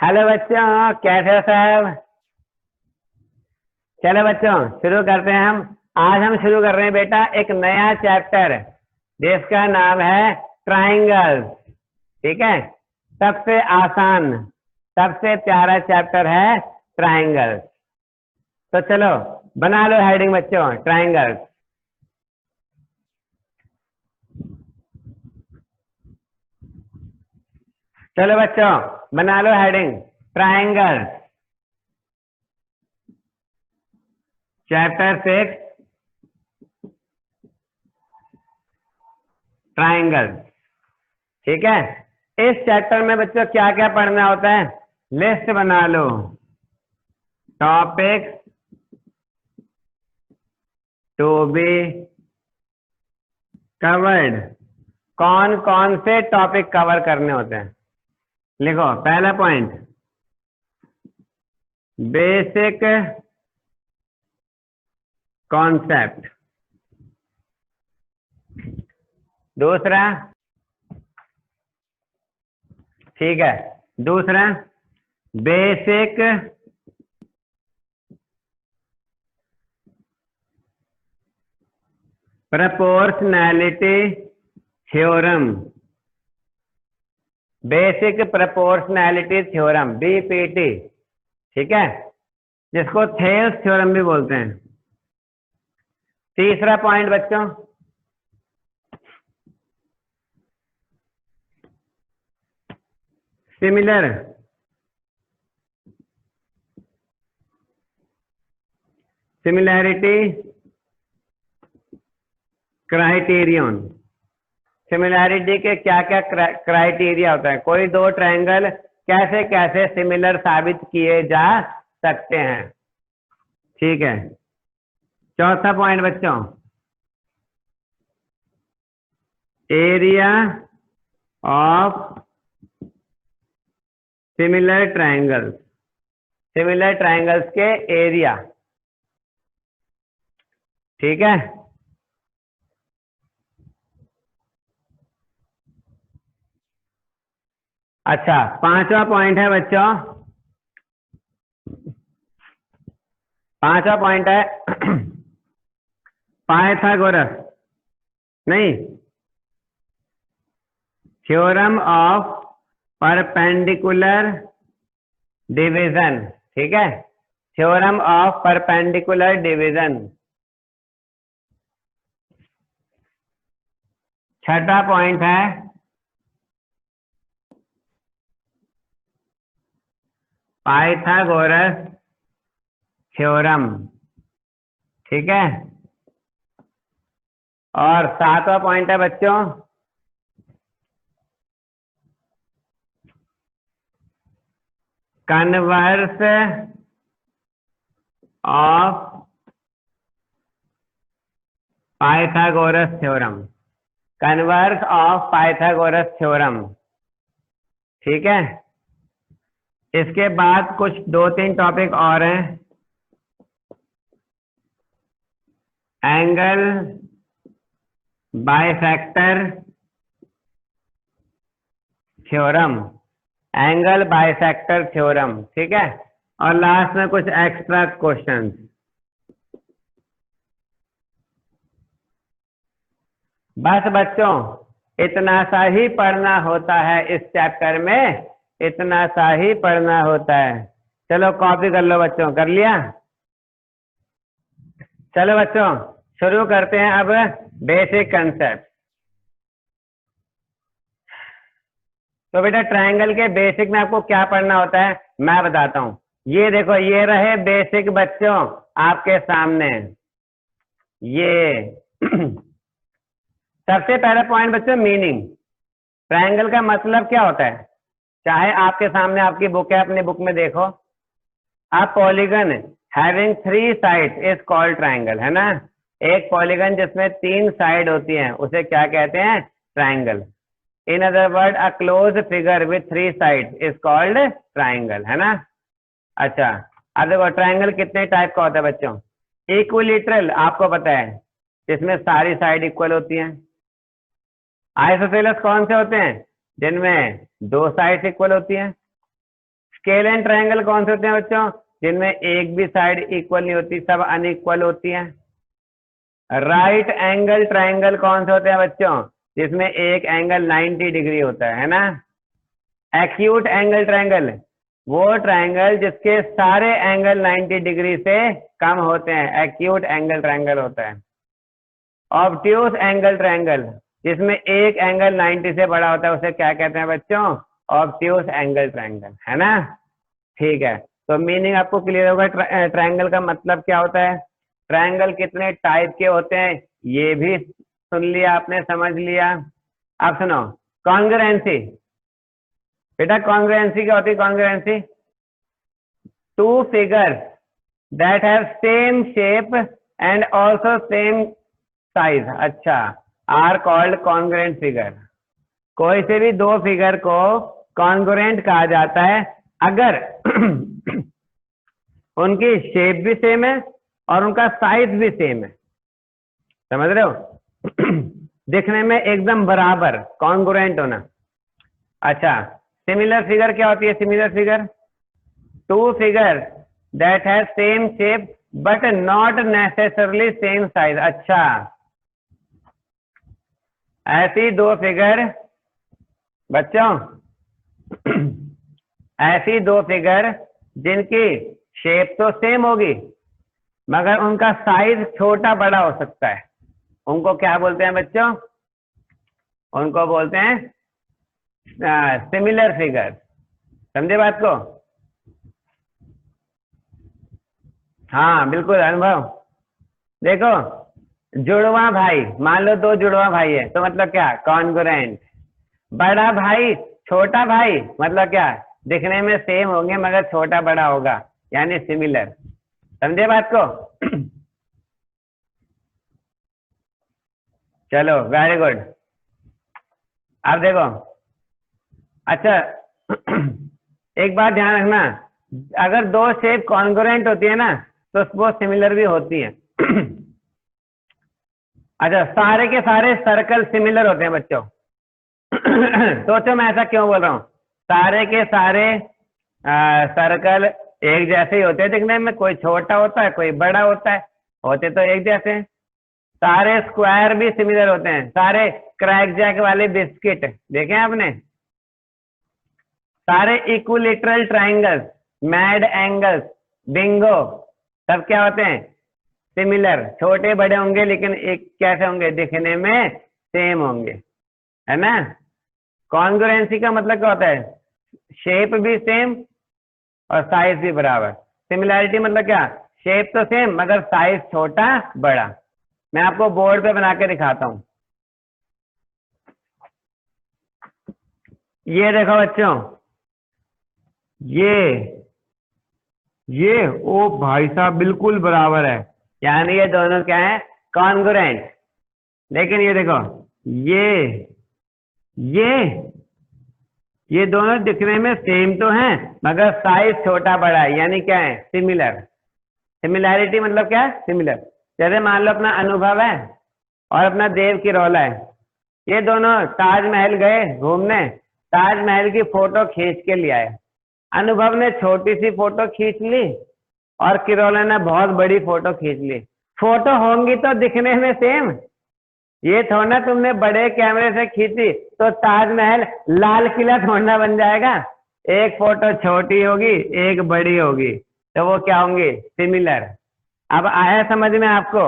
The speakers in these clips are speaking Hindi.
हेलो बच्चों, कैसे हो सब। चलो बच्चों शुरू करते हैं। आज हम शुरू कर रहे हैं बेटा एक नया चैप्टर जिसका नाम है ट्राइंगल्स। ठीक है, सबसे आसान सबसे प्यारा चैप्टर है ट्राइंगल्स। तो चलो बना लो हेडिंग बच्चों, ट्राइंगल्स। चलो बच्चों बना लो हेडिंग ट्राइंगल्स, चैप्टर 6 ट्राइंगल्स। ठीक है, इस चैप्टर में बच्चों क्या क्या पढ़ना होता है, लिस्ट बना लो। टॉपिक्स टू बी कवर्ड, कौन कौन से टॉपिक कवर करने होते हैं। लिखो पहला पॉइंट, बेसिक कॉन्सेप्ट। दूसरा, ठीक है, दूसरा basic proportionality theorem. Basic proportionality theorem BPT, ठीक है, जिसको थेल्स थ्योरम भी बोलते हैं। तीसरा पॉइंट बच्चों, सिमिलैरिटी क्राइटेरियन। सिमिलैरिटी के क्या क्या क्राइटेरिया होता है, कोई दो ट्रायंगल कैसे कैसे सिमिलर साबित किए जा सकते हैं। ठीक है, चौथा पॉइंट बच्चों, area of similar triangles, similar triangles के एरिया। ठीक है, अच्छा पांचवा पॉइंट है बच्चों, पांचवा पॉइंट है पाइथागोरस नहीं, थ्योरम ऑफ परपेंडिकुलर डिवीजन। ठीक है, थ्योरम ऑफ परपेंडिकुलर डिवीजन। छठा पॉइंट है पाइथागोरस थ्योरम। ठीक है, और सातवां पॉइंट है बच्चों converse of Pythagoras theorem, converse of Pythagoras theorem. ठीक है, इसके बाद कुछ दो तीन टॉपिक और हैं, angle bisector theorem, angle bisector theorem. ठीक है, और लास्ट में कुछ एक्स्ट्रा क्वेश्चंस। बस बच्चों इतना सा ही पढ़ना होता है इस चैप्टर में, इतना सा ही पढ़ना होता है। चलो कॉपी कर लो बच्चों, कर लिया। चलो बच्चों शुरू करते हैं अब बेसिक कंसेप्ट। तो बेटा ट्रायंगल के बेसिक में आपको क्या पढ़ना होता है मैं बताता हूं। ये देखो, ये रहे बेसिक बच्चों आपके सामने। ये सबसे पहला पॉइंट बच्चों, मीनिंग। ट्रायंगल का मतलब क्या होता है, चाहे आपके सामने आपकी बुक है, अपनी बुक में देखो, आप polygon having 3 sides is called triangle, है ना। एक पॉलीगन जिसमें 3 साइड होती हैं उसे क्या कहते हैं, triangle. In other word a close figure with 3 sides is called triangle, है ना। अच्छा, अब देखो ट्रायंगल कितने टाइप का होता है बच्चों। इक्विलैटरल आपको पता है, जिसमें सारी साइड इक्वल होती हैं। आइसोसेलेस कौन से होते हैं, जिनमें 2 साइड्स इक्वल होती हैं। स्केल एंड ट्रायंगल कौन से होते हैं बच्चों? जिनमें एक भी साइड इक्वल नहीं होती, सब अनइक्वल होती है। राइट एंगल ट्रायंगल कौन से होते हैं बच्चों? जिसमें एक एंगल 90 डिग्री होता है ना। एक्यूट एंगल ट्रायंगल वो ट्रायंगल जिसके सारे एंगल 90 डिग्री से कम होते हैं, एक्यूट एंगल ट्रायंगल होता है। ऑब्ट्यूज एंगल ट्रायंगल जिसमें एक एंगल 90 से बड़ा होता है, उसे क्या कहते हैं बच्चों? ऑब्ट्यूज एंगल ट्रायंगल, है ना। ठीक है, तो मीनिंग आपको क्लियर होगा। ट्रायंगल का मतलब क्या होता है, ट्रायंगल कितने टाइप के होते हैं ये भी सुन लिया आपने, समझ लिया। आप सुनो, कॉन्ग्रुएंसी। बेटा कॉन्ग्रुएंसी क्या होती है? Congruency, two figures that have same shape and also same size, अच्छा, आर कॉल्ड कॉन्ग्रुएंट फिगर। कोई से भी दो फिगर को कॉन्ग्रुएंट कहा जाता है अगर उनकी शेप भी सेम है और उनका साइज भी सेम है, समझ रहे हो? दिखने में एकदम बराबर, कॉन्ग्रुएंट होना। अच्छा, सिमिलर फिगर क्या होती है? Similar figure, two figure that have same shape but not necessarily same size. अच्छा, ऐसी दो फिगर बच्चों ऐसी दो फिगर जिनकी शेप तो सेम होगी मगर उनका साइज छोटा बड़ा हो सकता है, उनको क्या बोलते हैं बच्चों? उनको बोलते हैं सिमिलर फिगर। समझे बात को? हाँ बिल्कुल अनुभव। देखो, जुड़वा भाई, मान लो दो जुड़वा भाई है तो मतलब क्या? कॉन्ग्रुएंट। बड़ा भाई छोटा भाई मतलब क्या? दिखने में सेम होंगे मगर छोटा बड़ा होगा, यानी सिमिलर। समझे बात को? चलो वेरी गुड। अब देखो, अच्छा एक बात ध्यान रखना, अगर दो शेप कॉन्ग्रुएंट होती है ना तो वो सिमिलर भी होती है। अच्छा, सारे के सारे सर्कल सिमिलर होते हैं बच्चों। सोचो मैं ऐसा क्यों बोल रहा हूँ? सारे के सारे सर्कल एक जैसे ही होते हैं दिखने में, कोई छोटा होता है कोई बड़ा होता है, होते तो एक जैसे हैं। सारे स्क्वायर भी सिमिलर होते हैं, सारे क्रैक जैक वाले बिस्किट देखे आपने? सारे equilateral triangles, mad angles, Bingo, सब क्या होते हैं? सिमिलर। छोटे बड़े होंगे लेकिन एक कैसे होंगे? दिखने में सेम होंगे, है ना। कॉन्ग्रुएंसी का मतलब क्या होता है? शेप भी सेम और साइज भी बराबर। सिमिलैरिटी मतलब क्या? शेप तो सेम मगर साइज छोटा बड़ा। मैं आपको बोर्ड पे बना के दिखाता हूं। ये देखो बच्चों, ये ओ भाई साहब बिल्कुल बराबर है, यानी ये दोनों क्या है? कॉन्ग्रुएंट। लेकिन ये देखो, ये ये दोनों दिखने में सेम तो हैं मगर साइज छोटा बड़ा है, यानी क्या है? सिमिलर। सिमिलैरिटी मतलब क्या है? सिमिलर। जैसे मान लो अपना अनुभव है और अपना देव की रौला है, ये दोनों ताजमहल गए घूमने, ताजमहल की फोटो खींच के ले आए। अनुभव ने छोटी सी फोटो खींच ली और किरोला ने बहुत बड़ी फोटो खींच ली। फोटो होंगी तो दिखने में सेम, ये थोड़ा तुमने बड़े कैमरे से खींची तो ताजमहल लाल किला थोड़ा बन जाएगा। एक फोटो छोटी होगी एक बड़ी होगी, तो वो क्या होंगी? सिमिलर। अब आया समझ में आपको?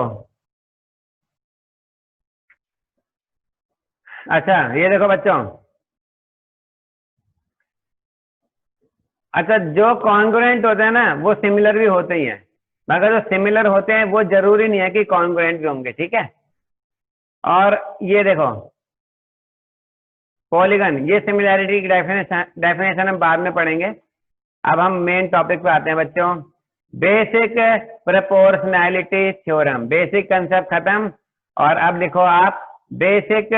अच्छा ये देखो बच्चों, अच्छा जो कॉन्ग्रुएंट होते हैं ना वो सिमिलर भी होते ही हैं, मगर जो सिमिलर होते हैं वो जरूरी नहीं है कि कॉन्ग्रुएंट भी होंगे, ठीक है। और ये देखो पॉलीगन, ये सिमिलैरिटी की डेफिनेशन हम बाद में पढ़ेंगे। अब हम मेन टॉपिक पे आते हैं बच्चों। Basic proportionality theorem, basic concept खत्म और अब लिखो आप बेसिक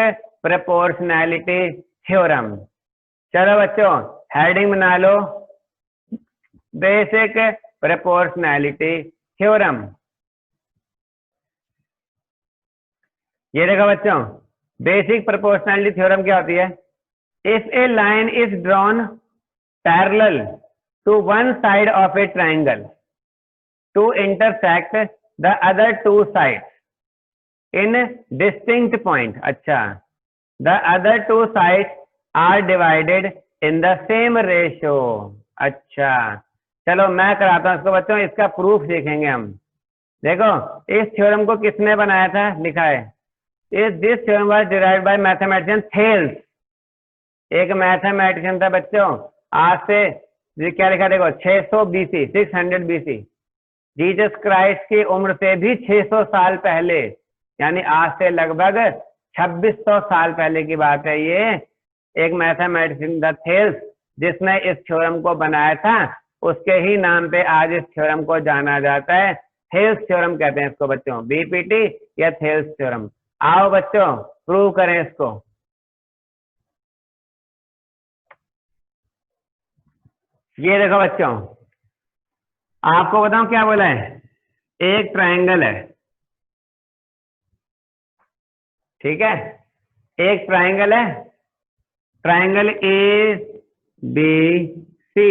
प्रोपोर्शनैलिटी थ्योरम। चलो बच्चों हेडिंग बना लो, बेसिक प्रोपोर्शनैलिटी थ्योरम। ये देखो बच्चों, बेसिक प्रोपोर्शनैलिटी थ्योरम क्या होती है? If a line is drawn parallel to one side of a triangle to intersect the other two sides in distinct point. अच्छा, the other two sides are divided in the same ratio. अच्छा, चलो मैं कराता हूं इसको बच्चों, इसका प्रूफ देखेंगे हम। देखो, इस थ्योरम को किसने बनाया था, लिखा है, इस this theorem was derived bye mathematician Thales. एक मैथमेटिशियन था बच्चों, आज से ये क्या लिखा, देखो 600 बीसी, 600 बीसी। जीसस क्राइस्ट की उम्र से भी 600 साल पहले, यानी आज से लगभग 2600 साल पहले की बात है ये। एक मैथमेटिशियन था थेल्स, जिसने इस थ्योरम को बनाया था, उसके ही नाम पे आज इस थ्योरम को जाना जाता है। थेल्स थ्योरम कहते हैं इसको बच्चों, बीपीटी या थेल्स थ्योरम। आओ बच्चों प्रूव करें इसको। ये देखो बच्चों, आपको बताऊं क्या बोला है, एक ट्रायंगल है, ठीक है, एक ट्रायंगल है, ट्रायंगल ए बी सी,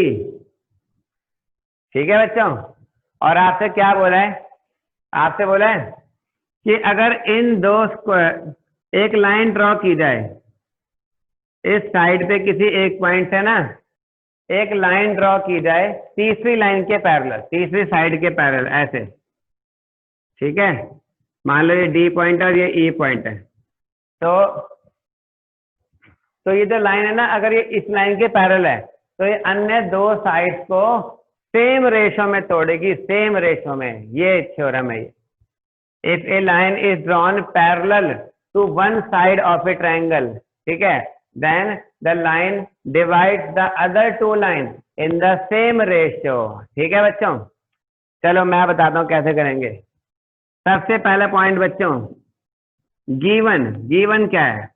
ठीक है बच्चों। और आपसे क्या बोला है, आपसे बोला है कि अगर इन दो स्क्वायर एक लाइन ड्रॉ की जाए, इस साइड पे किसी एक पॉइंट से ना एक लाइन ड्रॉ की जाए तीसरी लाइन के पैरेलल, तीसरी साइड के पैरेलल, ऐसे, ठीक है। मान लो ये डी पॉइंट है और ये ई पॉइंट है, तो ये जो लाइन है ना, अगर ये इस लाइन के पैरेलल है तो ये अन्य दो साइड्स को सेम रेशो में तोड़ेगी, सेम रेशो में। ये थ्योरम है। If a line is drawn parallel to one side of a triangle, ठीक है, then the line divides the other two lines in the same ratio। ठीक है बच्चों, चलो मैं बताता हूं कैसे करेंगे। सबसे पहला पॉइंट बच्चों, गिवन क्या है,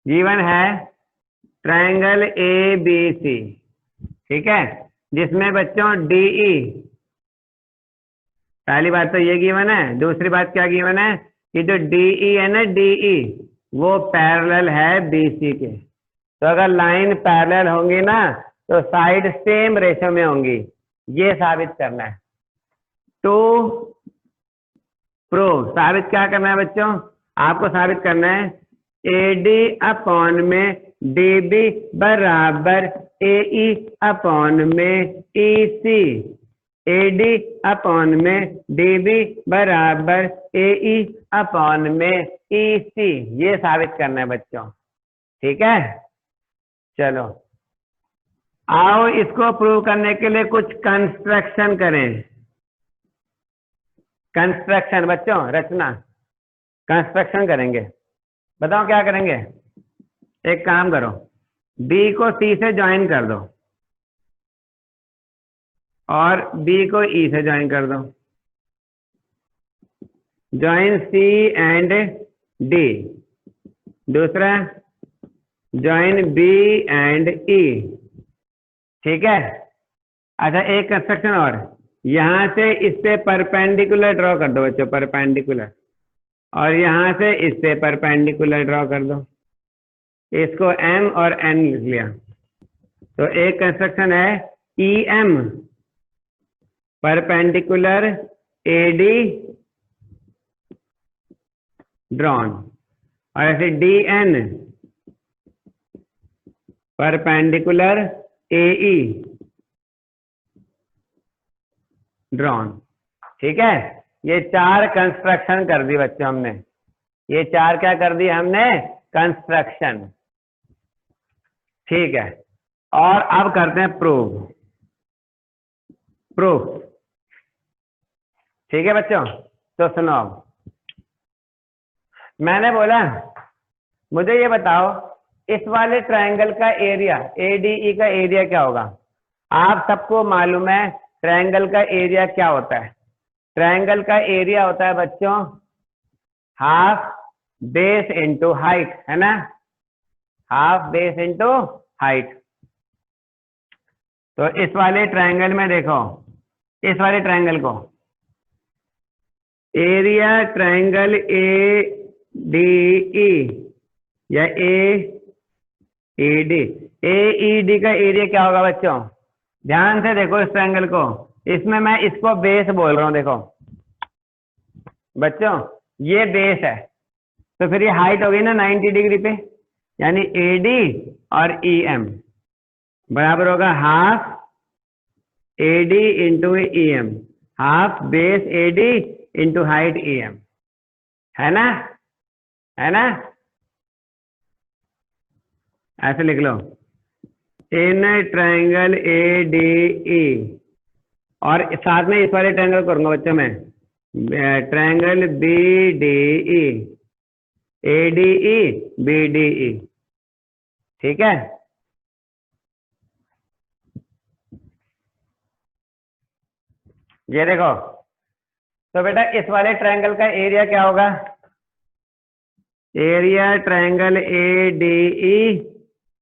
गिवन है ट्रायंगल ए बी सी, ठीक है, जिसमें बच्चों डीई, पहली बात तो ये गिवन है। दूसरी बात क्या गिवन है कि जो डीई है ना, डीई वो पैरेलल है बीसी के। तो अगर लाइन पैरेलल होंगी ना तो साइड सेम रेशो में होंगी, ये साबित करना है। तो प्रूव, साबित क्या करना है बच्चों, आपको साबित करना है एडी अपॉन में डीबी बराबर एई अपॉन में ईसी, एडी अपॉन में डीबी बराबर एई अपॉन में ईसी, ये साबित करना है बच्चों, ठीक है। चलो आओ इसको प्रूव करने के लिए कुछ कंस्ट्रक्शन करें। कंस्ट्रक्शन बच्चों, रचना, कंस्ट्रक्शन करेंगे। बताओ क्या करेंगे। एक काम करो, बी को सी से ज्वाइन कर दो और बी को ई से ज्वाइन कर दो। Join C and D. दूसरा ज्वाइन बी एंड ई, ठीक है। अच्छा एक कंस्ट्रक्शन और, यहां से इस पे परपेंडिकुलर ड्रॉ कर दो बच्चों, परपेंडिकुलर, और यहां से इस पे परपेंडिकुलर ड्रॉ कर दो। इसको एम और एन लिख लिया। तो एक कंस्ट्रक्शन है E M perpendicular A D drawn, और ऐसे D N perpendicular A E drawn, ठीक है। ये चार कंस्ट्रक्शन कर दी बच्चों हमने, ये चार क्या कर दी हमने, कंस्ट्रक्शन, ठीक है। और अब करते हैं प्रूव, प्रूफ, ठीक है बच्चों। तो सुनो, अब मैंने बोला मुझे ये बताओ इस वाले ट्रायंगल का एरिया एडीई का एरिया क्या होगा। आप सबको मालूम है ट्रायंगल का एरिया क्या होता है। ट्रायंगल का एरिया होता है बच्चों हाफ बेस इंटू हाइट, है ना, हाफ बेस इंटू हाइट। तो इस वाले ट्रायंगल में देखो, इस वाले ट्रायंगल को area triangle A D E या ए डी, AED का एरिया क्या होगा बच्चों? ध्यान से देखो इस ट्रायंगल को, इसमें मैं इसको बेस बोल रहा हूँ। देखो बच्चों ये बेस है, तो फिर ये हाइट होगी ना 90 डिग्री पे, यानी AD और EM बराबर होगा half AD into EM, half base AD into height EM, है ना? है ना? ऐसे लिख लो, इन ट्रायंगल ADE, और साथ में इस वाले ट्रायंगल करूंगा बच्चों मैं, ट्रायंगल BDE, ADE BDE, ठीक है? ये देखो, तो बेटा इस वाले ट्रायंगल का एरिया क्या होगा? एरिया ट्रायंगल ADE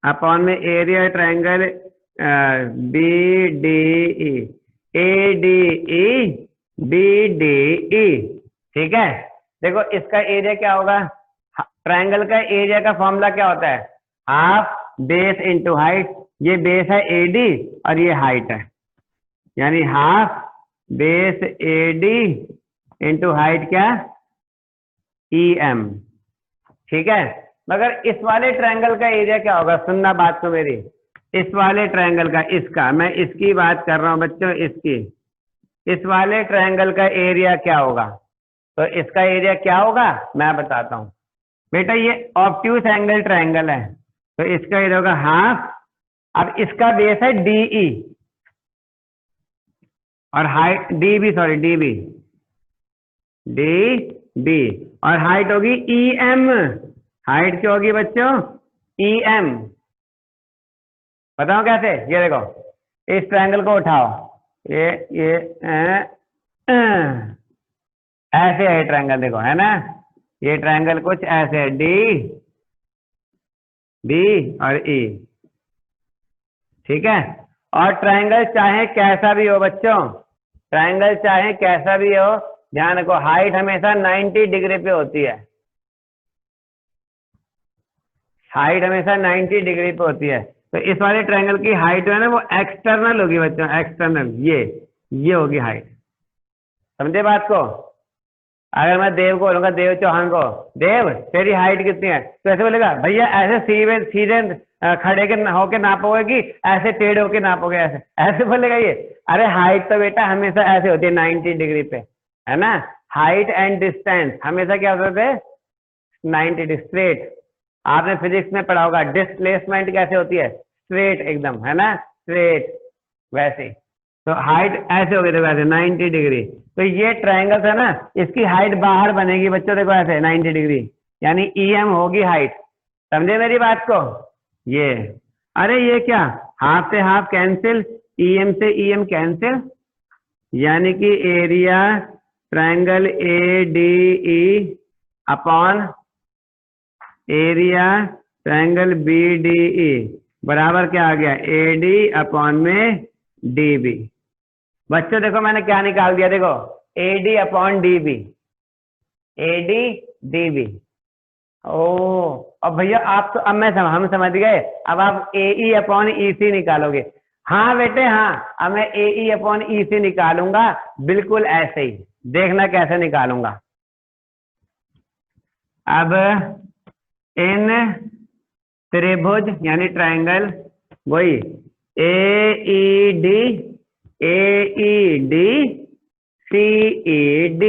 अपॉन में area triangle BDE, ADE BDE, ठीक है? देखो इसका एरिया क्या होगा? ट्रायंगल का एरिया का फॉर्मूला क्या होता है? Half base into height. ये बेस है AD और ये हाइट है, यानी half base AD into height क्या? EM, ठीक है? मगर इस वाले ट्रायंगल का एरिया क्या होगा? सुनना बात को मेरी, इस वाले ट्रायंगल का, इसका मैं इसकी बात कर रहा हूं बच्चों, इसकी, इस वाले ट्रायंगल का एरिया क्या होगा? तो इसका एरिया क्या होगा मैं बताता हूं बेटा। ये ऑब्ट्यूज एंगल ट्रायंगल है, तो इसका एरिया होगा हाफ, अब इसका बेस है DE और हाइट DB, सॉरी DB, और हाइट होगी EM। हाइट क्या होगी बच्चों? EM। बताओ कैसे? ये देखो, इस ट्रायंगल को उठाओ, ये ऐसे है ट्रायंगल, देखो है ना? ये ट्रायंगल कुछ ऐसे है, DB और E, ठीक है? और ट्रायंगल चाहे कैसा भी हो बच्चों, ट्रायंगल चाहे कैसा भी हो, ध्यान रखो हाइट हमेशा 90 डिग्री पे होती है। हाइट हमेशा 90 डिग्री पे होती है, तो इस वाले ट्रायंगल की हाइट है ना वो एक्सटर्नल होगी बच्चों, एक्सटर्नल, ये होगी हाइट। समझे बात को? अगर मैं देव को बोलूंगा, देव चौहान को, देव तेरी हाइट कितनी है, तो ऐसे बोलेगा भैया ऐसे सीधे खड़े के होके नापोगे कि ऐसे टेढ़े होके नापोगे, ऐसे ऐसे बोलेगा ये? अरे हाइट तो बेटा हमेशा ऐसे होती है 90 डिग्री पे, है ना? हाइट एंड डिस्टेंस हमेशा क्या होते थे? 90 डिग्री स्ट्रेट। आपने फिजिक्स में पढ़ा होगा डिस्प्लेसमेंट कैसे होती है? स्ट्रेट एकदम, है ना? स्ट्रेट, वैसे। तो हाइट ऐसे हो गई, देखो ऐसे 90 डिग्री। तो ये ट्रायंगल है ना, इसकी हाइट बाहर बनेगी बच्चों, देखो ऐसे 90 डिग्री, यानी EM होगी हाइट। समझे मेरी बात को? ये, अरे ये क्या, हाफ से हाफ कैंसिल, EM से EM कैंसिल, यानी कि area triangle ADE upon area triangle BDE बराबर क्या आ गया? AD अपॉन में DB। बच्चों देखो मैंने क्या निकाल दिया, देखो AD upon DB, AD DB। ओ, अब भैया आप तो, अब हम समझ गए, अब आप AE अपॉन EC निकालोगे। हाँ बेटे हाँ, अब मैं AE अपॉन EC निकालूंगा, बिल्कुल ऐसे ही, देखना कैसे निकालूंगा। अब इन त्रिभुज यानी ट्रायंगल, वही AED CED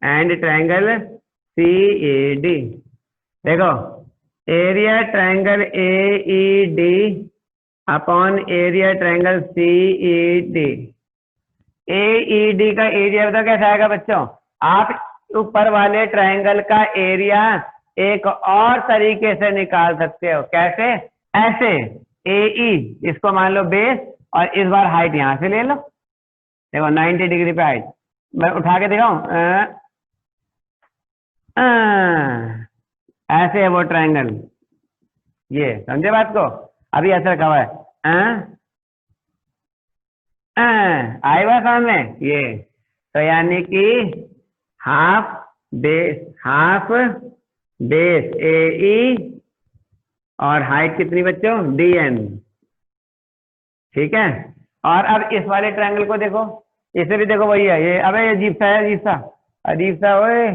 and triangle CAD। देखो area triangle AED upon area triangle CED। AED का एरिया बताओ कैसा आएगा बच्चों? आप ऊपर वाले ट्रायंगल का एरिया एक और तरीके से निकाल सकते हो। कैसे? ऐसे, AE इसको मान लो बेस, और इस बार हाइट यहां से ले लो, देखो 90 डिग्री पे हाइट, मैं उठा के दिखाऊं, ऐसे है वो ट्रायंगल, ये समझे बात को? अभी ऐसा रखा हुआ है, आई बात समझ में? ये तो यानी कि हाफ बेस AE और हाइट कितनी बच्चों, dn। ठीक है, और अब इस वाले ट्रायंगल को देखो, इसे भी देखो वही है ये। अबे ये अजीब सा है, अजीब सा ओए।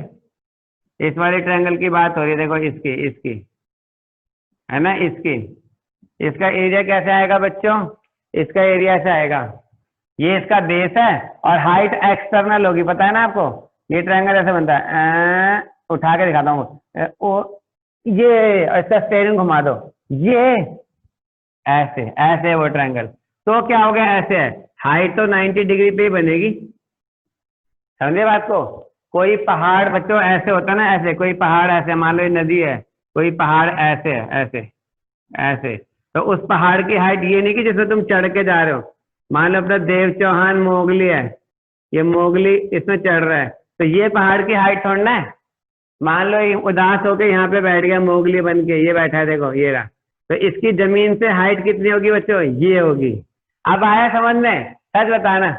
इस वाले ट्रायंगल की बात हो रही है, देखो इसकी है ना, इसका एरिया कैसे आएगा बच्चों, इसका एरिया ऐसे आएगा, ये इसका बेस है और हाइट एक्सटर्नल होगी, पता है ना आपको। ये ट्रायंगल ऐसे बनता है, उठा के दिखाता हूँ, ये इसका स्टेयरिंग घुमा दो, ये ऐसे ऐसे वो ट्रायंगल, तो क्या हो गया, ऐसे है, हाइट तो 90 डिग्री पे ही बनेगी, समझे बात को। कोई पहाड़ बच्चों ऐसे होता है ना, ऐसे कोई पहाड़ ऐसे, मान लो ये नदी है, कोई पहाड़ ऐसे है, ऐसे ऐसे, तो उस पहाड़ की हाइट ये नहीं कि जिसमें तुम चढ़ के जा रहे हो। मान लो अपना देव चौहान मोगली है, ये मोगली इसमें चढ़ रहा है, तो ये पहाड़ की हाइट छोड़ना है। मान लो ये उदास होके यहाँ पे बैठ गया मोगली बन के, ये बैठा है देखो, ये रहा, तो इसकी जमीन से हाइट कितनी होगी बच्चों, ये होगी। अब आया समझ में, सच बताना।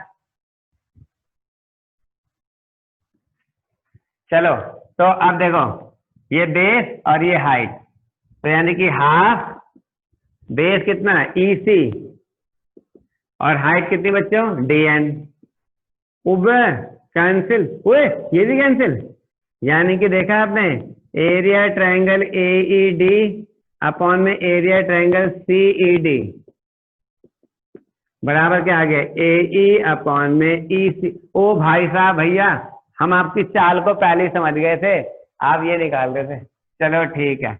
चलो, तो अब देखो, ये बेस और ये हाइट, तो यानी कि हाफ बेस कितना है, EC, और हाइट कितनी बच्चों, DN। कैंसिल हुए, ये भी कैंसिल, यानी कि देखा आपने, एरिया ट्रायंगल AED अपॉन में एरिया ट्रायंगल CED बराबर क्या आ गया, AE अपॉन में EC। ओ भाई साहब, भैया हम आपकी चाल को पहले ही समझ गए थे, आप ये निकाल रहे थे। चलो ठीक है,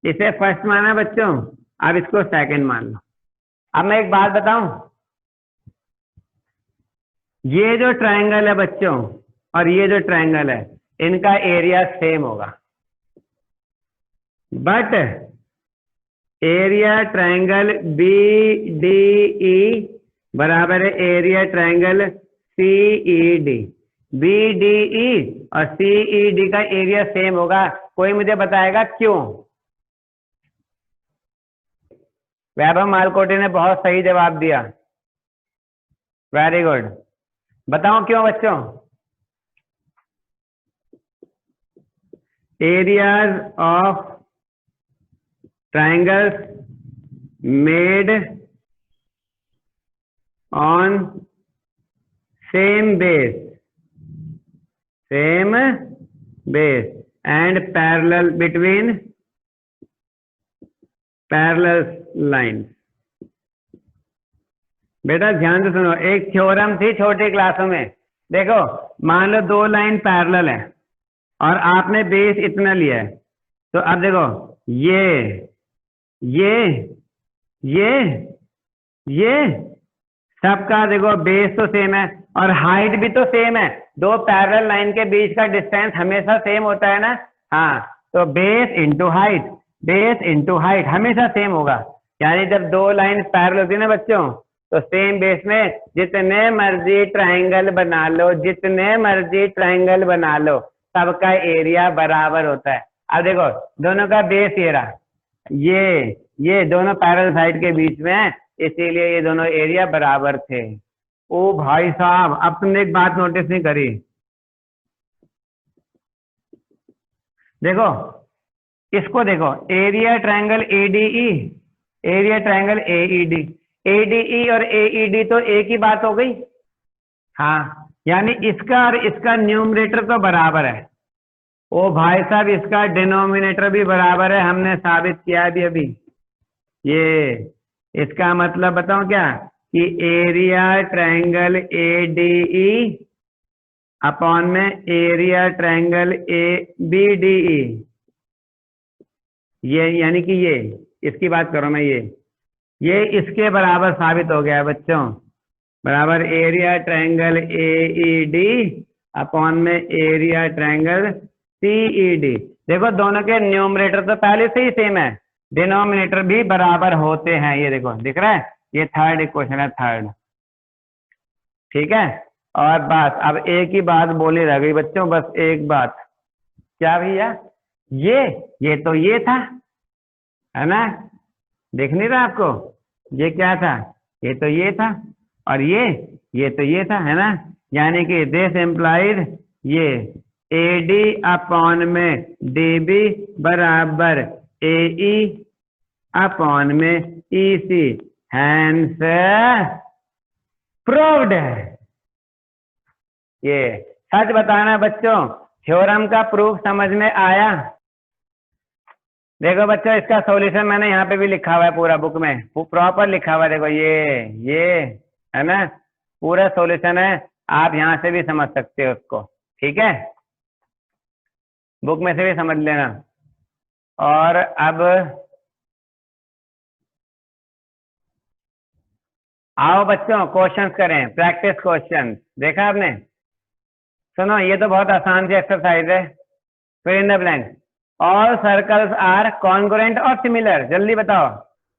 इसे फर्स्ट माना बच्चों, अब इसको सेकंड मान लो। अब मैं एक बात बताऊं, ये जो ट्रायंगल है बच्चों और ये जो ट्रायंगल है, इनका एरिया सेम होगा, बट एरिया ट्रायंगल BDE बराबर है एरिया ट्रायंगल CED। BDE और CED का एरिया सेम होगा, कोई मुझे बताएगा क्यों। वैभव मालकोटे ने बहुत सही जवाब दिया, वेरी गुड। बताओ क्यों बच्चों, areas of triangles made on same base and parallel between parallel lines. बेटा ध्यान से सुनो, एक थ्योरम थी छोटी क्लासों में, देखो मान लो दो लाइन पैरेलल है और आपने बेस इतना लिया है, तो अब देखो ये सबका देखो बेस तो सेम है और हाइट भी तो सेम है, दो पैरेलल लाइन के बीच का डिस्टेंस हमेशा सेम होता है ना। हाँ, तो बेस इंटू हाइट हमेशा सेम होगा, यानी जब दो लाइन पैरेलल होती है ना बच्चों, तो सेम बेस में जितने मर्जी ट्रायंगल बना लो सबका एरिया बराबर होता है। अब देखो दोनों का बेस ये रहा, ये दोनों पैरेलल साइड के बीच में है, इसीलिए ये दोनों एरिया बराबर थे। ओ भाई साहब, अब तुमने एक बात नोटिस नहीं करी, देखो इसको देखो, एरिया ट्रायंगल AED, ADE और AED तो एक ही बात हो गई। हाँ, यानी इसका और इसका न्यूमरेटर तो बराबर है। ओ भाई साहब, इसका डिनोमिनेटर भी बराबर है, हमने साबित किया भी अभी। ये इसका मतलब बताओ क्या, कि एरिया ट्रायंगल ADE अपॉन में एरिया ट्रायंगल BDE, ये यानी कि ये इसकी बात करो मैं, ये इसके बराबर साबित हो गया है बच्चों, बराबर एरिया ट्रायंगल AED अपॉन में एरिया ट्रायंगल CED। देखो दोनों के न्यूमरेटर तो पहले से ही सेम है, डिनोमिनेटर भी बराबर होते हैं, ये देखो दिख रहा है, ये थर्ड इक्वेशन है, थर्ड। ठीक है, और बस अब एक ही बात बोली रह गई बच्चों, बस एक बात, क्या भैया, ये तो ये था, है ना, दिख नहीं रहा आपको, ये क्या था, ये तो ये था, और ये तो ये था, है ना, यानी कि दिस एम्प्लाइड ये AD अपॉन में DB बराबर AE अपॉन में EC, हैंस प्रूव्ड। ये सच बताना बच्चों, थ्योरम का प्रूफ समझ में आया? देखो बच्चों, इसका सॉल्यूशन मैंने यहाँ पे भी लिखा हुआ है पूरा बुक में, प्रॉपर लिखा हुआ है। देखो ये है ना, पूरा सॉल्यूशन है, आप यहाँ से भी समझ सकते हो उसको। ठीक है, बुक में से भी समझ लेना। और अब आओ बच्चों, क्वेश्चंस करें, प्रैक्टिस क्वेश्चन। देखा आपने? सुनो, ये तो बहुत आसान सी एक्सरसाइज है। फिर in the blank, all circles are congruent और सिमिलर। जल्दी बताओ,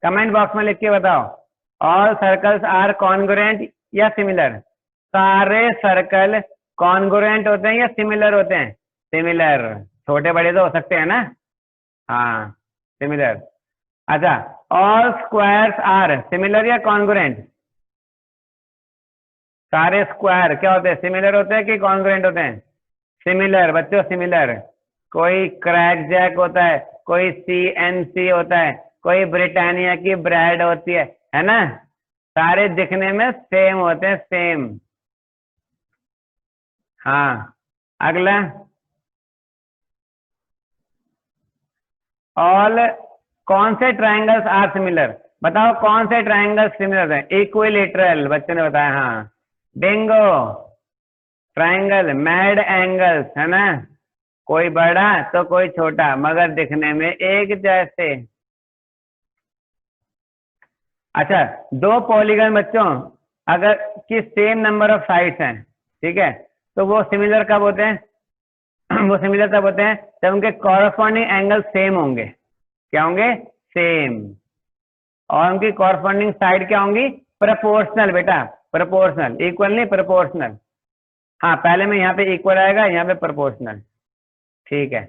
कमेंट बॉक्स में लिख के बताओ, ऑल सर्कल्स आर कॉन्ग्रुएंट या सिमिलर? सारे सर्कल कॉन्ग्रुएंट होते हैं या सिमिलर होते हैं? सिमिलर। छोटे बड़े तो हो सकते हैं ना, हाँ सिमिलर। अच्छा, ऑल स्क्वायर्स आर सिमिलर या कॉन्ग्रुएंट? सारे स्क्वायर क्या होते हैं, सिमिलर होते हैं कि कॉन्ग्रुएंट होते हैं? सिमिलर बच्चों, सिमिलर। कोई क्रैक जैक होता है, कोई CNC होता है, कोई ब्रिटानिया की ब्रेड होती है ना? सारे दिखने में सेम होते हैं, सेम। हाँ, अगला, ऑल, कौन से ट्राइंगल्स आर सिमिलर? बताओ कौन से ट्राइंगल्स सिमिलर है? इक्विलेटरल, बच्चों ने बताया, हाँ बिंगो। ट्राइंगल, मैड एंगल्स, है ना, कोई बड़ा तो कोई छोटा मगर दिखने में एक जैसे। अच्छा, दो पॉलीगन बच्चों अगर कि सेम नंबर ऑफ साइड्स हैं, ठीक है, तो वो सिमिलर कब होते हैं? वो सिमिलर तब होते हैं जब उनके कॉरस्पॉन्डिंग एंगल सेम होंगे। क्या होंगे? सेम। और उनकी कॉरस्पॉन्डिंग साइड क्या होंगी? प्रोपोर्शनल बेटा, प्रोपोर्शनल, इक्वल नहीं, प्रोपोर्शनल। हाँ, पहले में यहाँ पे इक्वल आएगा, यहाँ पे प्रोपोर्शनल। ठीक है,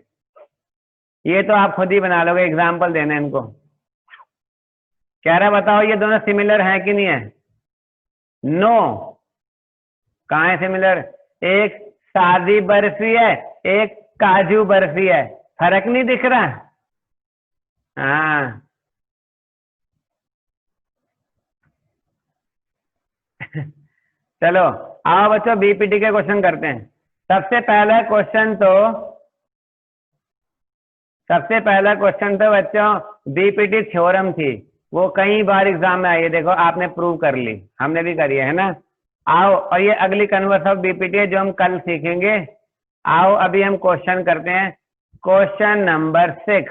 ये तो आप खुद ही बना लोगे, एग्जाम्पल देना इनको। कह रहा बताओ ये दोनों सिमिलर है कि नहीं है? नो। कहाँ है सिमिलर? एक सादी बर्फी है, एक काजू बर्फी है, फर्क नहीं दिख रहा? हाँ चलो आओ बच्चों, बीपीटी के क्वेश्चन करते हैं। सबसे पहला क्वेश्चन तो बच्चों बीपीटी थ्योरम थी, वो कई बार एग्जाम में आई है। देखो आपने प्रूव कर ली, हमने भी करी है ना। आओ, और ये अगली कन्वर्स ऑफ बीपीटी है जो हम कल सीखेंगे। आओ अभी हम क्वेश्चन करते हैं। क्वेश्चन नंबर 6,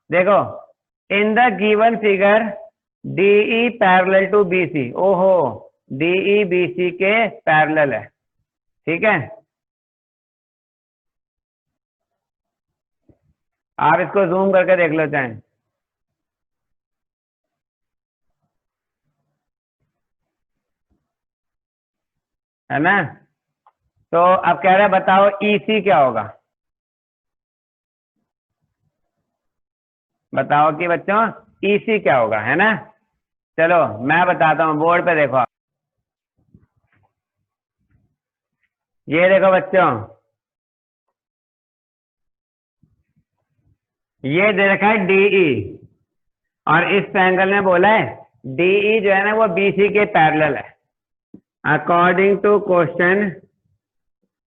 देखो, in the given figure DE parallel to BC। ओहो, DE BC के पैरेलल है, ठीक है। आप इसको जूम करके देख लो चाहें, है ना। तो अब कह रहे बताओ EC क्या होगा? बताओ कि बच्चों EC क्या होगा, है ना। चलो मैं बताता हूँ, बोर्ड पे देखो। ये देखो बच्चों, ये दे रखा है DE, और इस ट्रायंगल ने बोला है DE जो है ना वो BC के पैरेलल है, according to question,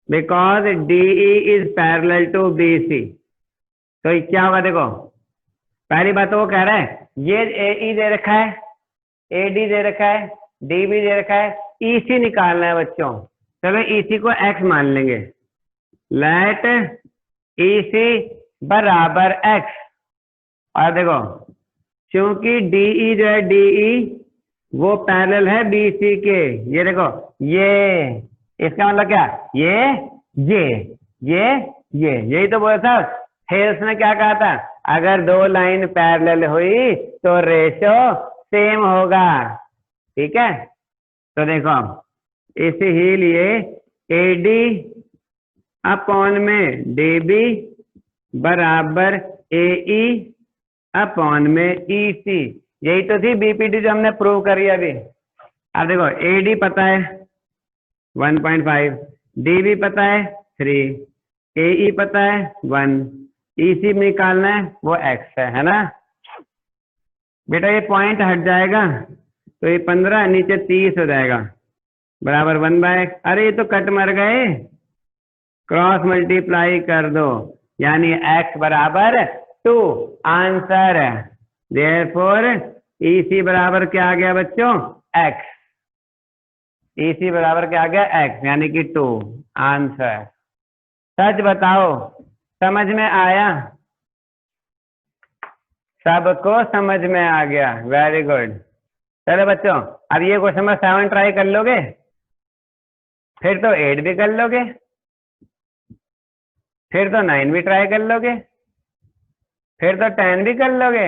because DE is parallel to BC। तो क्या होगा? देखो पहली बात तो वो कह रहा है ये AE दे रखा है, AD दे रखा है, DB दे रखा है, EC निकालना है बच्चों। चलो EC को X मान लेंगे, लेट EC बराबर X। और देखो क्योंकि DE जो है DE वो पैरेलल है BC के, ये देखो ये, इसका मतलब क्या? यही तो बोला था हेल्स ने, क्या कहा था? अगर दो लाइन पैरेलल हुई तो रेशो सेम होगा, ठीक है। तो देखो इसी लिए AD अपॉन में DB बराबर AE अपॉन में EC। यही तो थी बीपीटी जो हमने प्रूव करी अभी। अब देखो AD पता है 1.5, DB पता है 3, AE पता है 1, EC निकालना है वो X है ना। बेटा ये पॉइंट हट जाएगा तो ये 15 नीचे 30 हो जाएगा बराबर 1/x। अरे ये तो कट मर गए, क्रॉस मल्टीप्लाई कर दो यानी x बराबर 2 आंसर। देयरफॉर EC बराबर क्या आ गया बच्चों? x। EC बराबर क्या आ गया? x यानी कि 2 आंसर। सच बताओ समझ में आया? सबको समझ में आ गया, वेरी गुड। चलो बच्चों अब ये क्वेश्चन नंबर 7 ट्राई कर लोगे, फिर तो 8 भी कर लोगे, फिर तो 9 भी ट्राई कर लोगे, फिर तो 10 भी कर लोगे,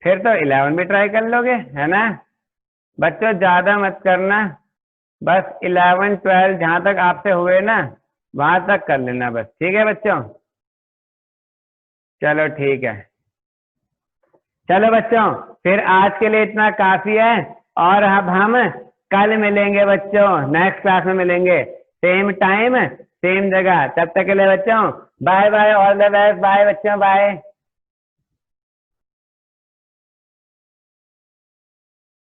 फिर तो 11 भी ट्राई कर लोगे, है ना? बच्चों ज्यादा मत करना, बस 11 12 जहां तक आपसे हुए ना वहां तक कर लेना बस, ठीक है बच्चों? चलो ठीक है। चलो बच्चों फिर आज के लिए इतना काफी है, और अब हम कल मिलेंगे बच्चों, नेक्स्ट क्लास में मिलेंगे, सेम टाइम सेम जगह। तब तक के लिए बच्चों bye bye, all the best, bye बच्चों, बाय।